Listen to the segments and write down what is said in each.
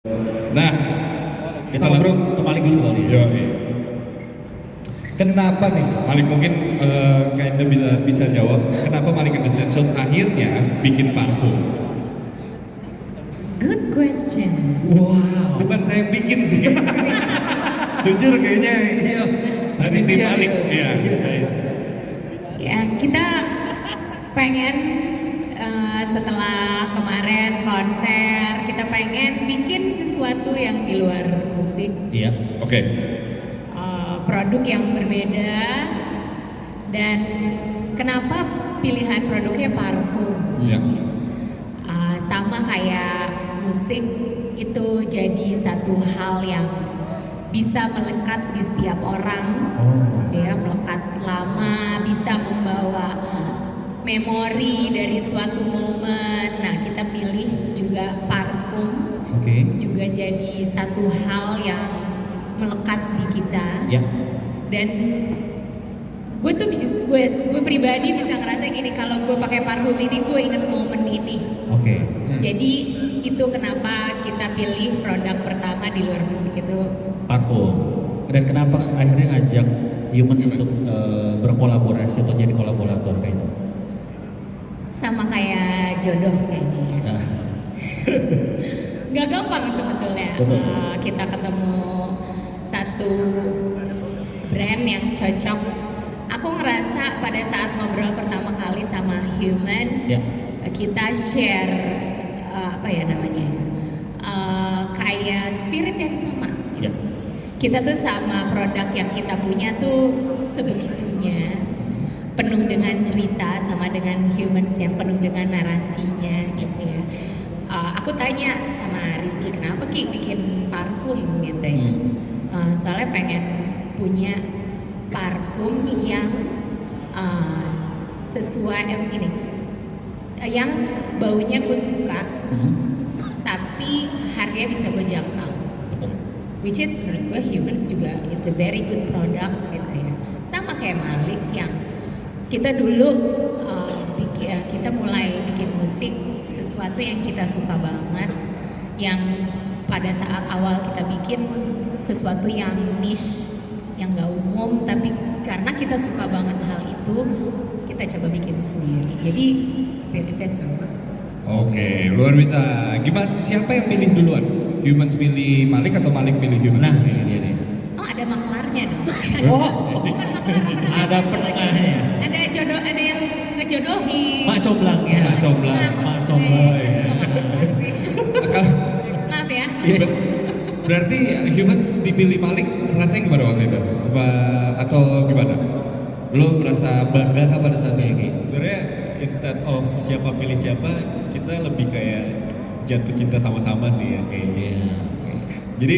Nah, Kita ngobrol ke Malik dulu kali ya. Kenapa nih? Malik mungkin kayaknya bisa jawab. Kenapa Malik and Essentials akhirnya bikin parfum? Good question. Wow. Bukan saya yang bikin sih. Jujur kayaknya iya. Dari tim Malik. Iya. Ya, kita pengen setelah kemarin konser, kita pengen bikin sesuatu yang di luar musik. Iya. Oke. Produk yang berbeda. Dan kenapa pilihan produknya parfum? Iya. Sama kayak musik itu jadi satu hal yang bisa melekat di setiap orang, ya, melekat lama, bisa membawa memori dari suatu momen. Nah, kita pilih juga parfum, juga jadi satu hal yang melekat di kita. Ya. Dan gue pribadi bisa ngerasa gini, kalau gue pakai parfum ini gue inget momen ini. Oke. Jadi itu kenapa kita pilih produk pertama di luar musik itu Parfum. Dan kenapa akhirnya ngajak Humans untuk berkolaborasi atau jadi kolaborator kayaknya? sama kayak jodoh kayaknya ya. Nah, Gak gampang sebetulnya. Betul. Kita ketemu satu brand yang cocok. Aku ngerasa pada saat ngobrol pertama kali sama Humans, ya. kita share apa ya namanya, kayak spirit yang sama. Ya. Kita tuh sama produk yang kita punya tuh sebegitunya, penuh dengan cerita, sama dengan Humans yang penuh dengan narasinya gitu ya. Aku tanya sama Rizky, kenapa Ki bikin parfum gitu ya. Soalnya pengen punya parfum yang sesuai gini, yang baunya gue suka, tapi harganya bisa gue jangkau. Betul. Which is menurut gue Humans juga it's a very good product gitu ya. Sama kayak Malik yang kita dulu kita mulai bikin musik sesuatu yang kita suka banget, yang pada saat awal kita bikin sesuatu yang niche, yang gak umum, tapi karena kita suka banget hal itu, kita coba bikin sendiri. Jadi spiritnya sama. Oke, luar biasa. Gimana? Siapa yang pilih duluan? Humans pilih Malik atau Malik pilih Humans? Nah, ini dia nih. Oh, ada maklarnya dong. Oh, Bukan maklar. ada penengahnya. Ada jodoh, ada yang ngejodohin. Mak comblang ya. Mak comblang. Mak comblang. Maaf ya. Berarti Humans dipilih Malik rasanya gimana waktu itu? Atau gimana? Lo merasa bangga kah pada saat itu? Sebenarnya instead of siapa pilih siapa, kita lebih kayak jatuh cinta sama-sama sih ya kayaknya. Iya. Jadi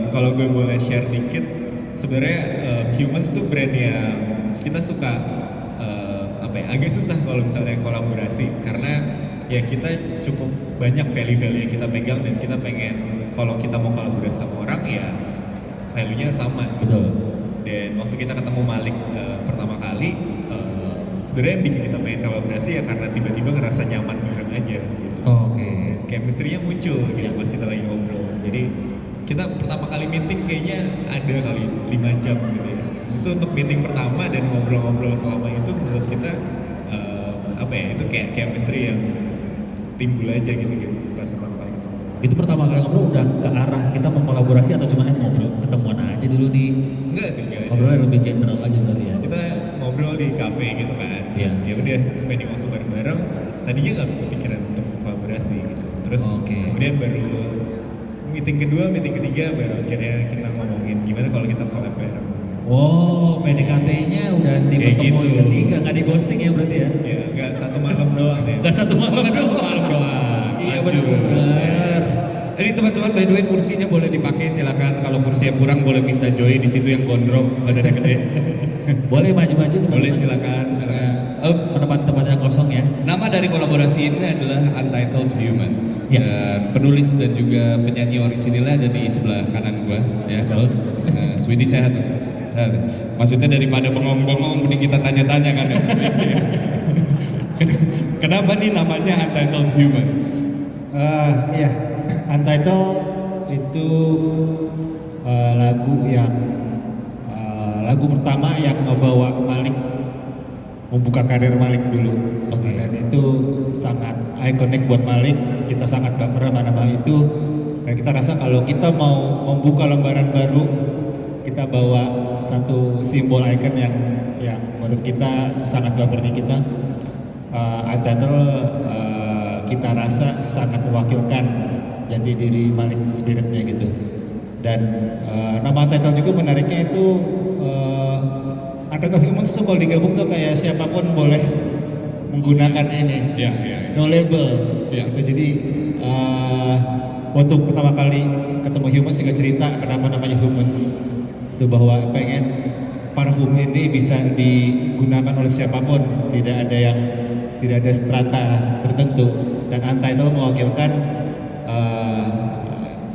kalau gue boleh share dikit, sebenarnya Humans tuh brand yang kita suka agak susah kalau misalnya kolaborasi, karena ya kita cukup banyak value-value yang kita pegang dan kita pengen kalau kita mau kolaborasi sama orang ya value-nya sama. Betul. Dan waktu kita ketemu Malik pertama kali, sebenarnya yang bikin kita pengen kolaborasi ya karena tiba-tiba ngerasa nyaman bareng aja gitu. Oke. Chemistry-nya muncul gitu pas kita lagi ngobrol. Jadi kita pertama kali meeting kayaknya ada kali 5 jam gitu ya. Itu untuk meeting pertama dan ngobrol-ngobrol selama itu menurut kita itu kayak chemistry yang timbul aja gitu pas pertama kali ketemu. Itu pertama kali ngobrol udah ke arah kita mau kolaborasi atau cuma ngobrol ketemuan aja dulu nih? Enggak sih, enggak. Ngobrolnya lebih general aja berarti ya. Kita ngobrol di cafe gitu kan. Terus ya udah spending waktu bareng-bareng. Tadinya nggak kepikiran untuk kolaborasi gitu. Terus kemudian baru meeting kedua, meeting ketiga baru akhirnya kita ngomongin gimana kalau kita collab bareng. Oh, PDKT-nya udah di pertemuan gitu. ketiga, nggak di ghosting ya berarti ya? Ya nggak satu malam doang ya. Nggak satu malam doang. Iya benar. Jadi teman-teman, by the way, kursinya boleh dipakai, silakan. Kalau kursinya kurang boleh minta Joy di situ yang gondrong, badannya gede. Boleh maju-maju teman-teman. Boleh, silakan. Menempati tempat yang kosong ya. Nama dari kolaborasi ini adalah Untitled Humans. Dan penulis dan juga penyanyi orisinilnya ada di sebelah kanan gua, ya. Swidi sehat, Mas. Sehat. Maksudnya daripada bengong-bengong, mending kita tanya-tanya kan ya. Kenapa nih namanya Untitled Humans? Iya, Untitled itu lagu pertama yang ngebawa Malik, membuka karir Malik dulu. Oke. Dan itu sangat ikonik buat Malik. Kita sangat baper sama nama itu. Dan kita rasa kalau kita mau membuka lembaran baru, kita bawa satu simbol ikon yang menurut kita sangat baper di kita. Untitled kita rasa sangat mewakilkan jati diri Malik spiritnya gitu. Dan nama Untitled juga menariknya itu Untitled Humans tuh kalau digabung tuh kayak siapapun boleh menggunakan ini, Ya. no label Ya. gitu. Jadi waktu pertama kali ketemu Humans juga cerita kenapa namanya Humans, itu bahwa pengen parfum ini bisa digunakan oleh siapapun, tidak ada strata tertentu, dan Untitled mewakilkan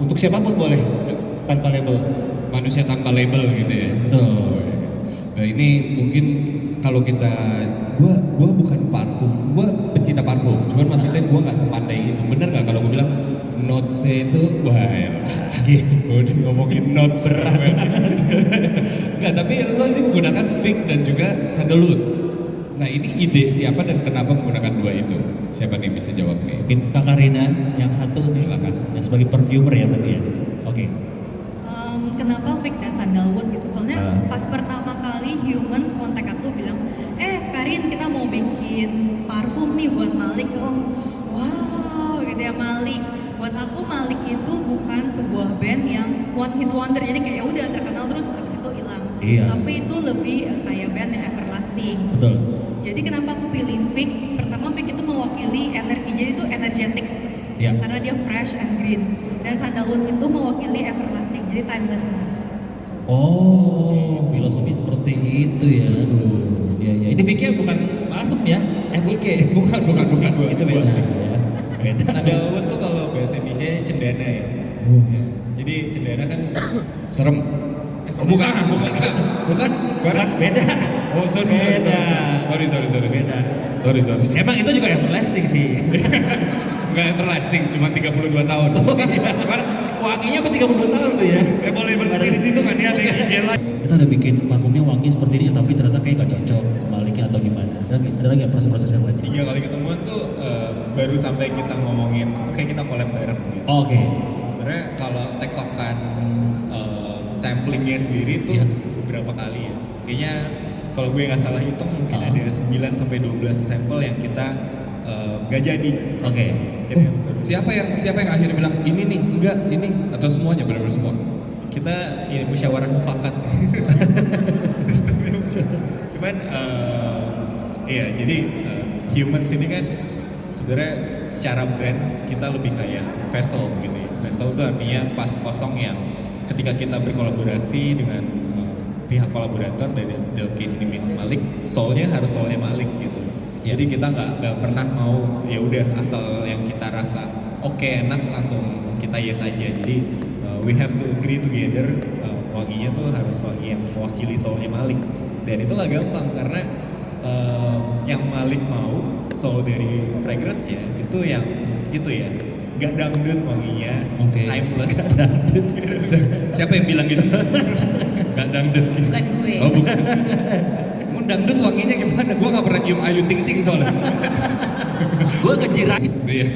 untuk siapapun boleh tanpa label. Manusia tanpa label gitu ya. Betul. Nah ini mungkin kalau kita, gua bukan parfum, gua pecinta parfum. Cuman maksudnya gua nggak sepandai itu. Bener nggak kalau gua bilang notes itu, wah udah ngomongin notes berat. Nggak, tapi lo ini menggunakan fig dan juga sandalwood. Nah ini ide siapa dan kenapa menggunakan dua itu? Siapa nih bisa jawab nih? Mungkin Kakak Rina yang satu nih, Silakan. yang sebagai perfumer ya berarti ya. Oke. Kenapa fig dan sandalwood gitu? Soalnya Ah. pas pertama kali Humans kontak aku bilang, Karin kita mau bikin parfum nih buat Malik. Aku langsung, wow gitu ya Malik. Buat aku Malik itu bukan sebuah band yang one hit wonder, jadi kayak udah terkenal terus habis itu hilang. Iya. Tapi itu lebih kayak band yang everlasting. Betul. Jadi kenapa aku pilih fig? Pertama fig itu mewakili energinya itu energetic. Ya. Karena dia fresh and green. Dan sandalwood itu mewakili everlasting, jadi timelessness. Oh, filosofi seperti itu ya. Ya, ya. Ini Vicky bukan masuk ya, FWK. Bukan. Itu beda ya. Beda. Sandalwood tuh kalau bahasa Indonesia cendana ya. Jadi cendana kan Serem. Oh, bukan. Beda. Oh sorry. Beda. Beda. Beda. Sorry. Emang itu juga everlasting sih. Enggak everlasting, cuma 32 tahun. Gimana? Wanginya apa 32 tahun tuh ya? Boleh berhenti di situ kan ya? Kita udah bikin parfumnya wangi seperti ini, tapi ternyata kayak gak cocok ke Maliknya atau gimana. Ada lagi ya proses-proses yang lainnya? 3 kali ketemuan tuh baru sampai kita ngomongin, oke kita collab bareng gitu. Oke. Sebenarnya kalau tektokan samplingnya sendiri tuh Iya. beberapa kali ya. Kayaknya kalau gue nggak salah hitung mungkin ada 9 sampai 12 sampel yang kita nggak jadi. Oke. Akhirnya baru Siapa yang akhirnya bilang ini nih, enggak ini, atau semuanya benar-benar semua? kita ini musyawarah mufakat. Sistemnya musyawarah. Cuman iya jadi Humans ini kan sebenarnya secara brand kita lebih kayak vessel gitu ya. Vessel itu artinya vas kosong yang ketika kita berkolaborasi dengan pihak kolaborator, dari dalam case ini Malik, soulnya harus soulnya Malik gitu. Ya. Jadi kita nggak pernah mau ya udah asal yang kita rasa oke enak langsung kita yes aja. Jadi we have to agree together, wanginya tuh harus wangi yang mewakili soulnya Malik. Dan itu nggak gampang karena yang Malik mau soul dari fragrance ya itu ya nggak dangdut wanginya, Oke. timeless. Siapa yang bilang gitu? Enggak dangdut. Bukan gue. Oh bukan. Mau dangdut wanginya gimana? Gua nggak pernah nyium Ayu Ting Ting soalnya. Gue kejiran. Iya.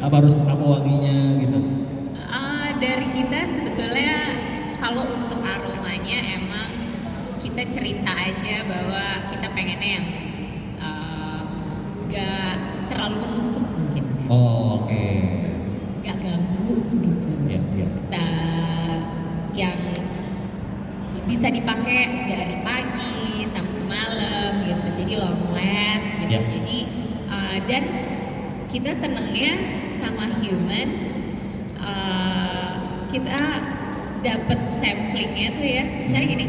Apa wanginya gitu? Dari kita sebetulnya kalau untuk aromanya emang kita cerita aja bahwa kita pengennya yang gak terlalu menusuk mungkin, Oh, oke. gak ganggu gitu. Ya. Yang bisa dipakai dari pagi sampai malam gitu, jadi long last gitu. Ya. Jadi dan kita senengnya sama Humans, kita dapat samplingnya tuh ya, misalnya gini,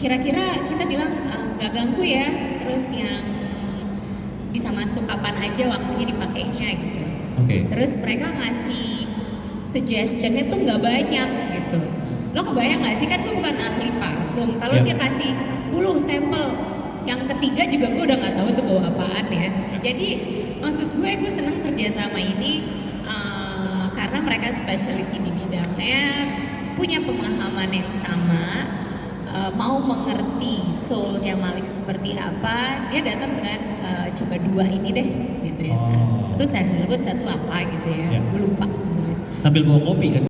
kira-kira kita bilang nggak ganggu ya, terus yang bisa masuk kapan aja waktunya dipakainya gitu. Oke. Terus mereka ngasih suggestionnya tuh nggak banyak gitu. Lo kebayang nggak sih, kan gue bukan ahli parfum. Kalau Ya. dia kasih 10 sampel, yang ketiga juga gue udah nggak tahu tuh bau apaan ya. Jadi maksud gue seneng kerja sama ini karena mereka specialty di bidangnya, punya pemahaman yang sama, mau mengerti soulnya Malik seperti apa, dia datang dengan coba 2 ini deh gitu ya. Oh. Satu sandalwood, satu apa gitu ya. Ya. Gue lupa sebenarnya. Sambil bawa kopi kan.